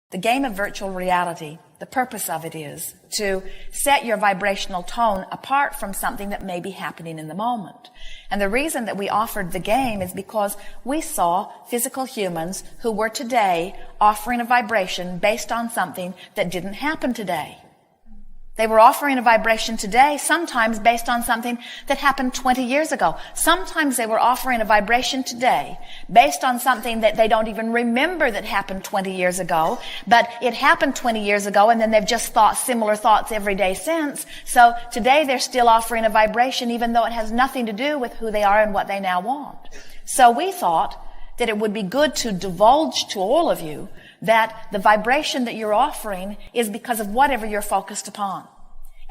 The game of virtual reality, the purpose of it is to set your vibrational tone apart from something that may be happening in the moment. And the reason that we offered the game is because we saw physical humans who were today offering a vibration based on something that didn't happen today. They were offering a vibration today, sometimes based on something that happened 20 years ago. Sometimes they were offering a vibration today based on something that they don't even remember that happened 20 years ago, but it happened 20 years ago and then they've just thought similar thoughts every day since. So today they're still offering a vibration even though it has nothing to do with who they are and what they now want. So we thought that it would be good to divulge to all of you that the vibration that you're offering is because of whatever you're focused upon.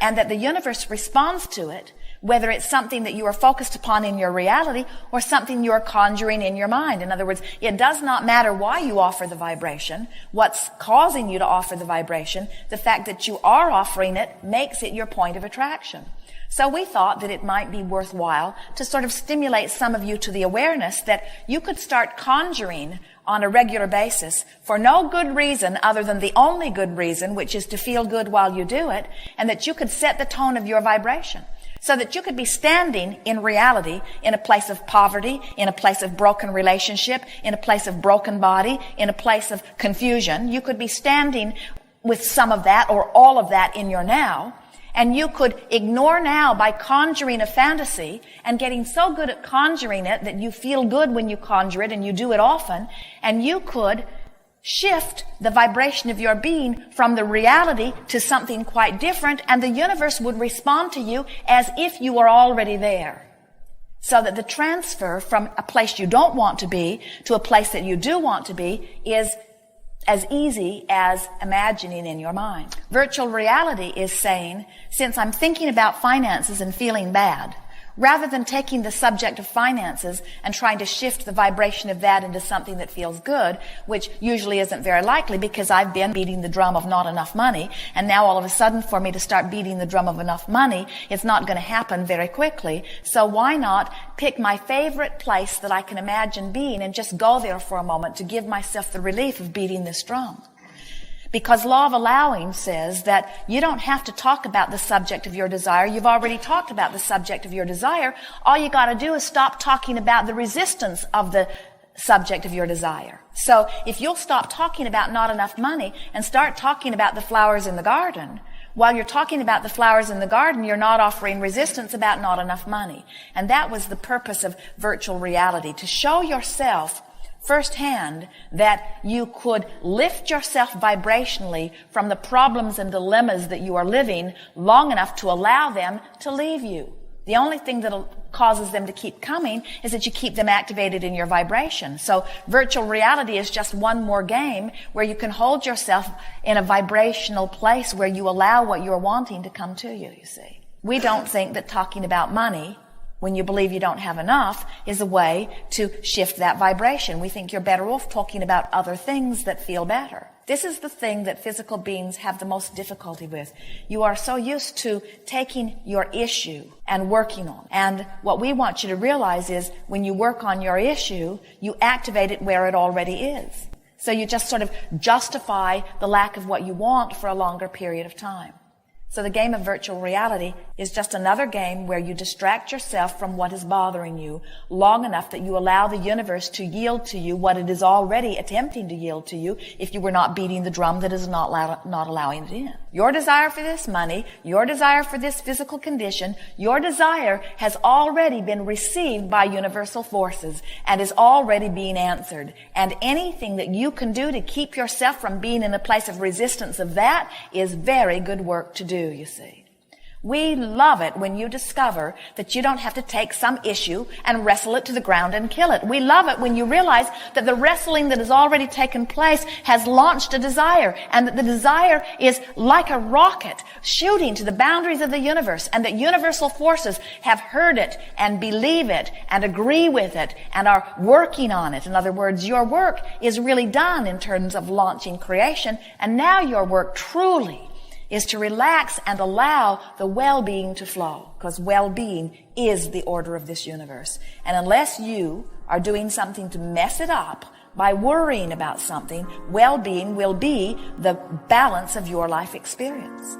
And that the universe responds to it, whether it's something that you are focused upon in your reality or something you're conjuring in your mind. In other words, it does not matter why you offer the vibration, what's causing you to offer the vibration. The fact that you are offering it makes it your point of attraction. So we thought that it might be worthwhile to sort of stimulate some of you to the awareness that you could start conjuring on a regular basis for no good reason other than the only good reason, which is to feel good while you do it, and that you could set the tone of your vibration so that you could be standing in reality in a place of poverty, in a place of broken relationship, in a place of broken body, in a place of confusion. You could be standing with some of that or all of that in your now. And you could ignore now by conjuring a fantasy and getting so good at conjuring it that you feel good when you conjure it and you do it often. And you could shift the vibration of your being from the reality to something quite different, and the universe would respond to you as if you were already there. So that the transfer from a place you don't want to be to a place that you do want to be is as easy as imagining in your mind. Virtual reality is saying, since I'm thinking about finances and feeling bad, rather than taking the subject of finances and trying to shift the vibration of that into something that feels good, which usually isn't very likely because I've been beating the drum of not enough money, and now all of a sudden for me to start beating the drum of enough money, it's not going to happen very quickly. So why not pick my favorite place that I can imagine being and just go there for a moment to give myself the relief of beating this drum? Because law of allowing says that you don't have to talk about the subject of your desire. You've already talked about the subject of your desire. All you got to do is stop talking about the resistance of the subject of your desire. So if you'll stop talking about not enough money and start talking about the flowers in the garden, while you're talking about the flowers in the garden, you're not offering resistance about not enough money. And that was the purpose of virtual reality, to show yourself firsthand that you could lift yourself vibrationally from the problems and dilemmas that you are living long enough to allow them to leave you. The only thing that causes them to keep coming is that you keep them activated in your vibration. So virtual reality is just one more game where you can hold yourself in a vibrational place where you allow what you're wanting to come to you, you see. We don't think that talking about money when you believe you don't have enough is a way to shift that vibration. We think you're better off talking about other things that feel better. This is the thing that physical beings have the most difficulty with. You are so used to taking your issue and working on it. And what we want you to realize is when you work on your issue, you activate it where it already is. So you just sort of justify the lack of what you want for a longer period of time. So the game of virtual reality is just another game where you distract yourself from what is bothering you long enough that you allow the universe to yield to you what it is already attempting to yield to you if you were not beating the drum that is not allowing it in. Your desire for this money, your desire for this physical condition, your desire has already been received by universal forces and is already being answered. And anything that you can do to keep yourself from being in a place of resistance of that is very good work to do, you see. We love it when you discover that you don't have to take some issue and wrestle it to the ground and kill it. We love it when you realize that the wrestling that has already taken place has launched a desire, and that the desire is like a rocket shooting to the boundaries of the universe, and that universal forces have heard it and believe it and agree with it and are working on it. In other words, your work is really done in terms of launching creation, and now your work truly is to relax and allow the well-being to flow, because well-being is the order of this universe. And unless you are doing something to mess it up By worrying about something, well-being will be the balance of your life experience.